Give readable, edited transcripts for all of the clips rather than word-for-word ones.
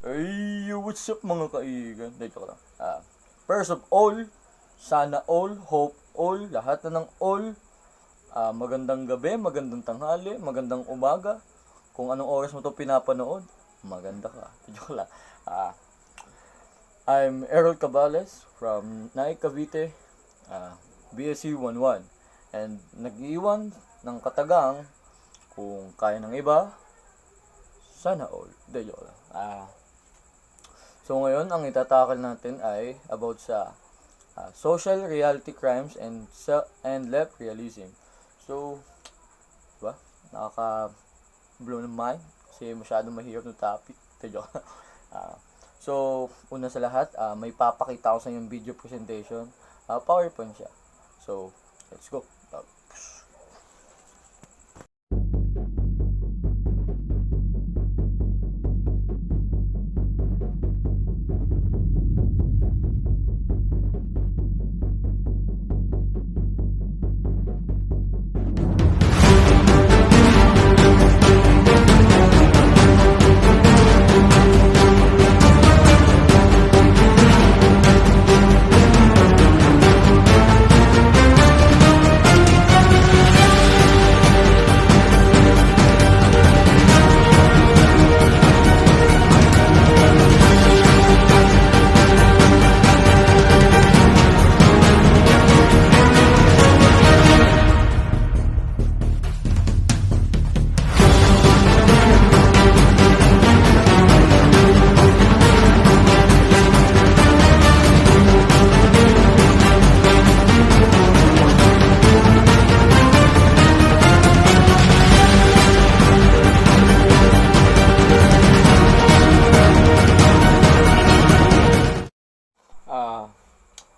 Ay, what's up mga kaigan? Hindi, joke lang. First of all, sana all, hope all, lahat na ng all. Magandang gabi, magandang tanghali, magandang umaga. Kung anong oras mo to pinapanood, maganda ka. Joke lang. I'm Errol Cabales from Naik, Cavite, BSC 11. And nag-iwan ng katagang kung kaya ng iba, sana all. Hindi, joke lang. So ngayon, ang itatakal natin ay about sa social reality crimes and left realism. So, diba? Nakaka-blow ng mind kasi masyadong mahirap ng topic. Joke. So, una sa lahat, may papakita ko sa yung video presentation. PowerPoint siya. So, let's go.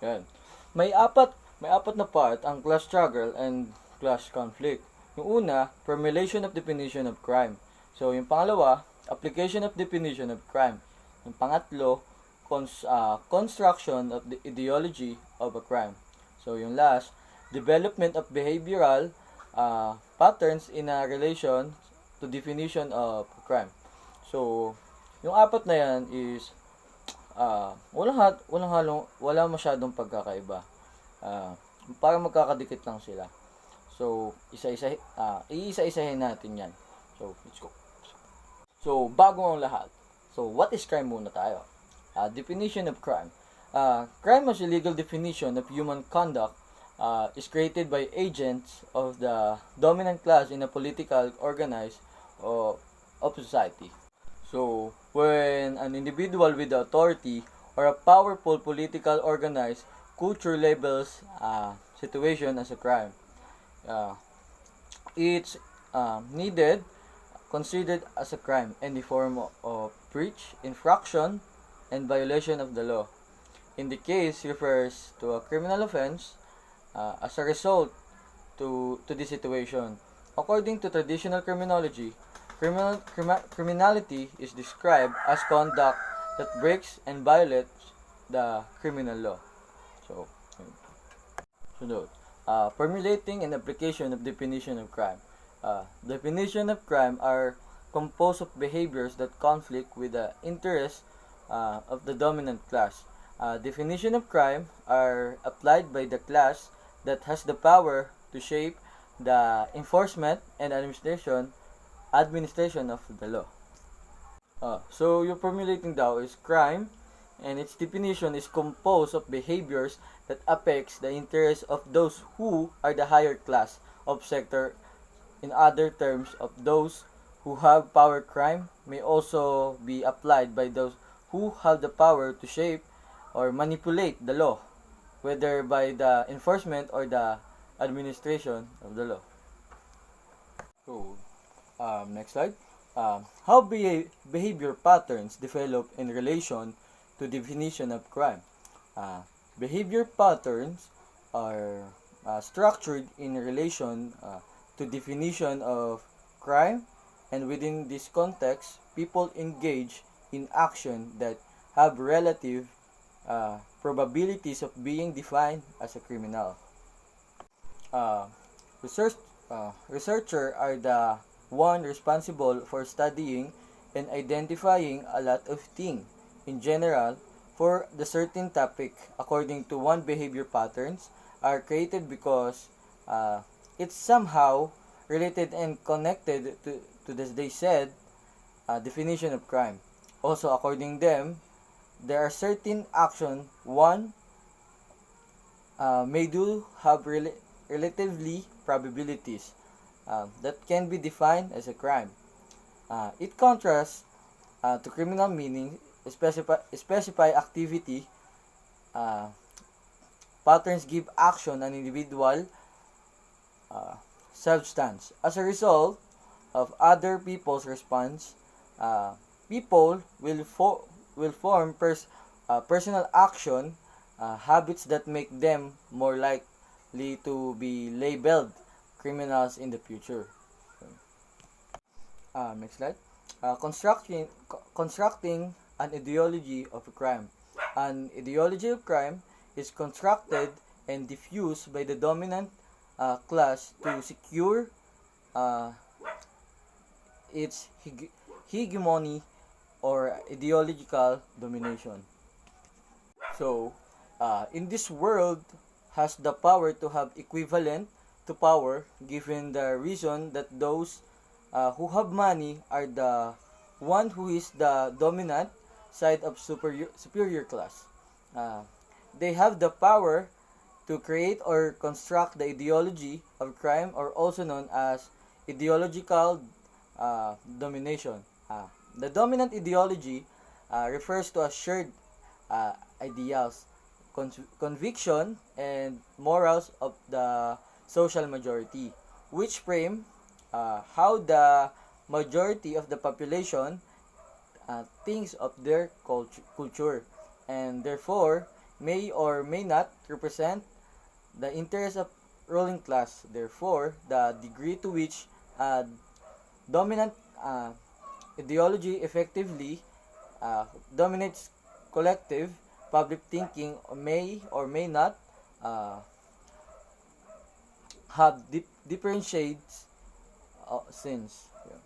Yan. May apat na part ang class struggle and class conflict. Yung una, formulation of definition of crime. So, yung pangalawa, application of definition of crime. Yung pangatlo, construction of the ideology of a crime. So, yung last, development of behavioral patterns in a relation to definition of crime. So, yung apat na yan is wala masyadong pagkakaiba. Para magkakadikit lang sila. So, iisa-isahin natin yan. So, let's go. So, bago ang lahat. So, what is crime muna tayo? Definition of crime. Crime as a legal definition of human conduct is created by agents of the dominant class in a political organized of society. So, when an individual with authority or a powerful political organized culture labels situation as a crime, it's considered as a crime in the form of breach, infraction, and violation of the law. In the case refers to a criminal offense as a result to this situation. According to traditional criminology, criminality is described as conduct that breaks and violates the criminal law. So note, formulating and application of definition of crime. Definition of crime are composed of behaviors that conflict with the interests of the dominant class. Definition of crime are applied by the class that has the power to shape the enforcement and administration of the law. So your formulating daw is crime, and its definition is composed of behaviors that affects the interests of those who are the higher class of sector. In other terms, of those who have power. Crime may also be applied by those who have the power to shape or manipulate the law, whether by the enforcement or the administration of the law. So, next slide. How behavior patterns develop in relation to definition of crime. Behavior patterns are structured in relation to definition of crime, and within this context, people engage in action that have relative probabilities of being defined as a criminal. Researcher are the one responsible for studying and identifying a lot of things in general for the certain topic according to one behavior patterns are created because it's somehow related and connected to this they said definition of crime. Also, according them, there are certain action one may do have relatively probabilities that can be defined as a crime. It contrasts to criminal meaning, specify activity, uh, patterns give action an individual substance. As a result of other people's response, uh, people will form personal action habits that make them more likely to be labeled criminals in the future. Next slide. Constructing an ideology of a crime. An ideology of crime is constructed and diffused by the dominant class to secure uh, its hegemony or ideological domination. So, in this world has the power to have equivalent to power given the reason that those who have money are the one who is the dominant side of superior class. Uh, they have the power to create or construct the ideology of crime or also known as ideological domination. The dominant ideology refers to a shared ideals, conviction, and morals of the social majority, which frame how the majority of the population thinks of their culture, and therefore may or may not represent the interests of ruling class. Therefore, the degree to which dominant ideology effectively dominates collective public thinking may or may not uh, have differentiates sins. Yeah.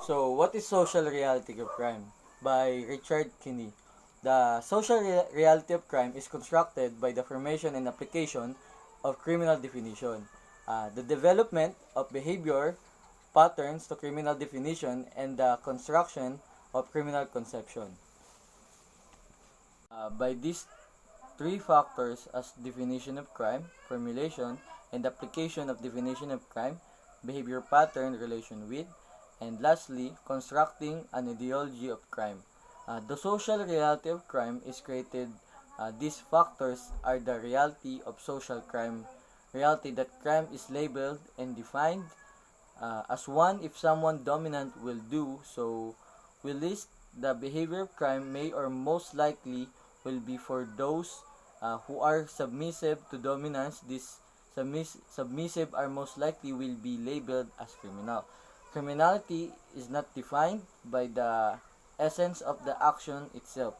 So, what is social reality of crime? By Richard Kinney. The social reality of crime is constructed by the formation and application of criminal definition, the development of behavior patterns to criminal definition, and the construction of criminal conception. By these three factors as definition of crime, formulation, and application of definition of crime, behavior pattern relation with, and lastly, constructing an ideology of crime. The social reality of crime is created. These factors are the reality of social crime, reality that crime is labeled and defined as one if someone dominant will do so will list the behavior of crime may or most likely will be for those who are submissive to dominance. These submissive are most likely will be labeled as criminal. Criminality is not defined by the essence of the action itself.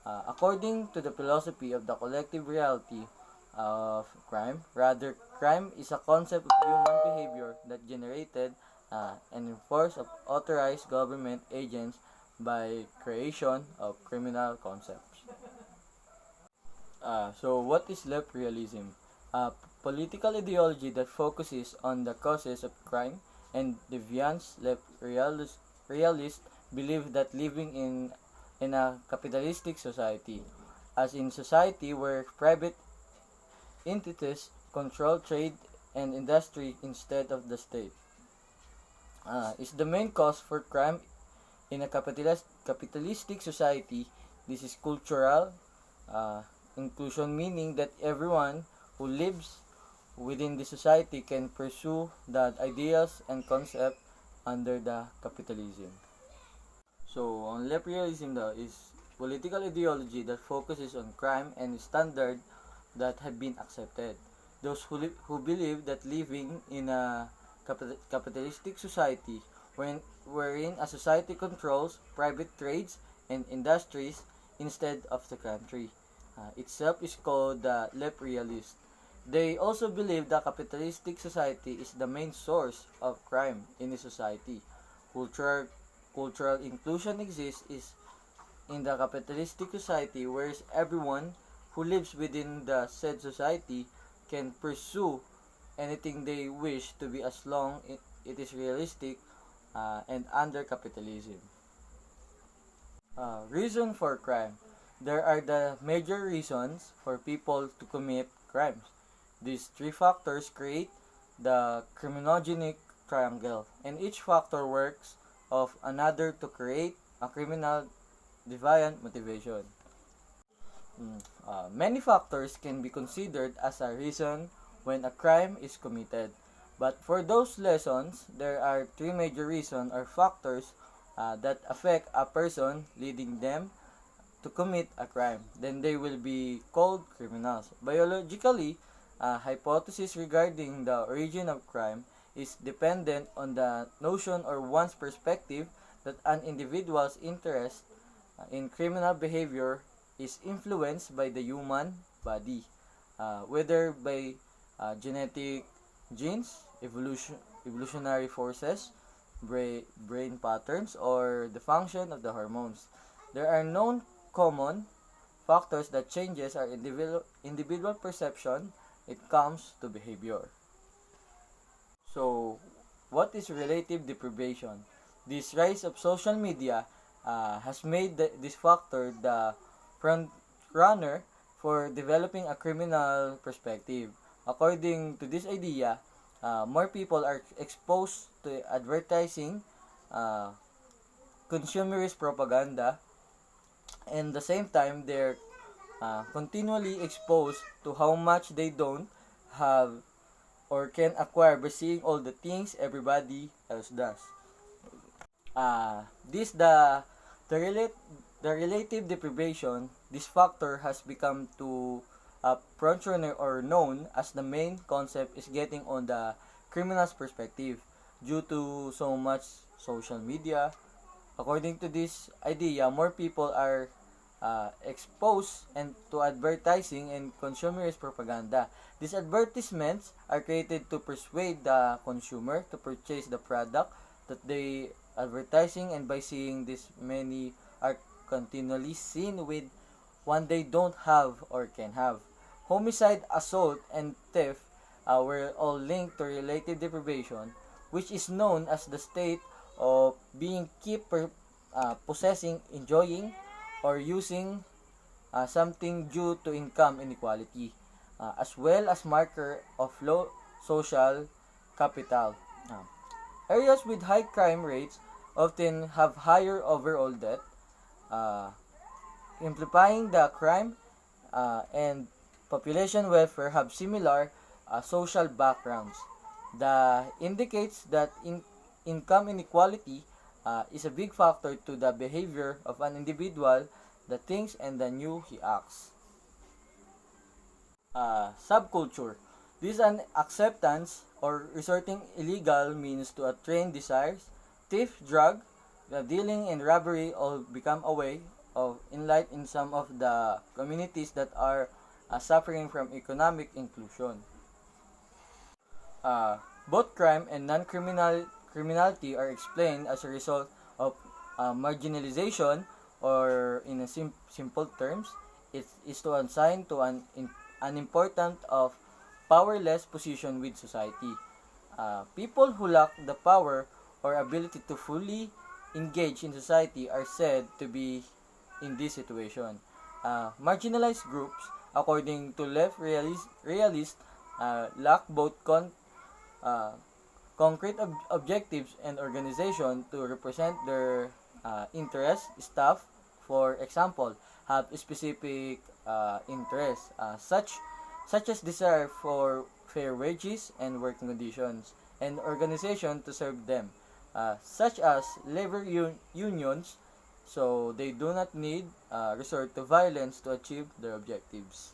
According to the philosophy of the collective reality of crime, rather, crime is a concept of human behavior that generated and enforced of authorized government agents by creation of criminal concepts. So, what is left realism? Political ideology that focuses on the causes of crime and deviance. Left realist believe that living in a capitalistic society, as in society where private entities control trade and industry instead of the state, is the main cause for crime in a capitalistic society. This is cultural inclusion, meaning that everyone who lives within the society can pursue the ideas and concept under the capitalism. So, on left realism is political ideology that focuses on crime and standard that have been accepted. Those who believe that living in a capitalistic society wherein a society controls private trades and industries instead of the country itself is called the left realist. They also believe that capitalistic society is the main source of crime in a society. Cultural cultural inclusion exists is in the capitalistic society, whereas everyone who lives within the said society can pursue anything they wish to be as long it is realistic and under capitalism. Reason for crime. There are the major reasons for people to commit crimes. These three factors create the criminogenic triangle, and each factor works of another to create a criminal deviant motivation. Many factors can be considered as a reason when a crime is committed. But for those lessons, there are three major reasons or factors that affect a person, leading them to commit a crime. Then they will be called criminals. Biologically, a hypothesis regarding the origin of crime is dependent on the notion or one's perspective that an individual's interest in criminal behavior is influenced by the human body, whether by genetic genes, evolutionary forces, brain patterns, or the function of the hormones. There are known common factors that changes our individual perception it comes to behavior. So, what is relative deprivation? This rise of social media has made this factor the front runner for developing a criminal perspective. According to this idea, more people are exposed to advertising, consumerist propaganda, and the same time they're continually exposed to how much they don't have or can acquire by seeing all the things everybody else does. This the relative deprivation. This factor has become to front runner or known as the main concept is getting on the criminal's perspective due to so much social media. According to this idea, more people are exposed and to advertising and consumerist propaganda. These advertisements are created to persuade the consumer to purchase the product that they advertising, and by seeing this many are continually seen with one they don't have or can have. Homicide, assault, and theft were all linked to relative deprivation, which is known as the state of being possessing, enjoying, or using something due to income inequality, as well as marker of low social capital. Areas with high crime rates often have higher overall debt, amplifying the crime, and population welfare have similar social backgrounds. That indicates that income inequality is a big factor to the behavior of an individual, the things and the new he acts. Subculture. This is an acceptance or resorting illegal means to attain desires. Thief, drug, the dealing and robbery all become a way of enlight in some of the communities that are suffering from economic inclusion. Both crime and criminality are explained as a result of marginalization, or in a simple terms, it is to assign to an important of powerless position with society. People who lack the power or ability to fully engage in society are said to be in this situation. Marginalized groups, according to left realists, lack both concrete objectives and organization to represent their interests. Staff, for example, have specific interests, such as desire for fair wages and working conditions, and organization to serve them, such as labor unions, so they do not need resort to violence to achieve their objectives.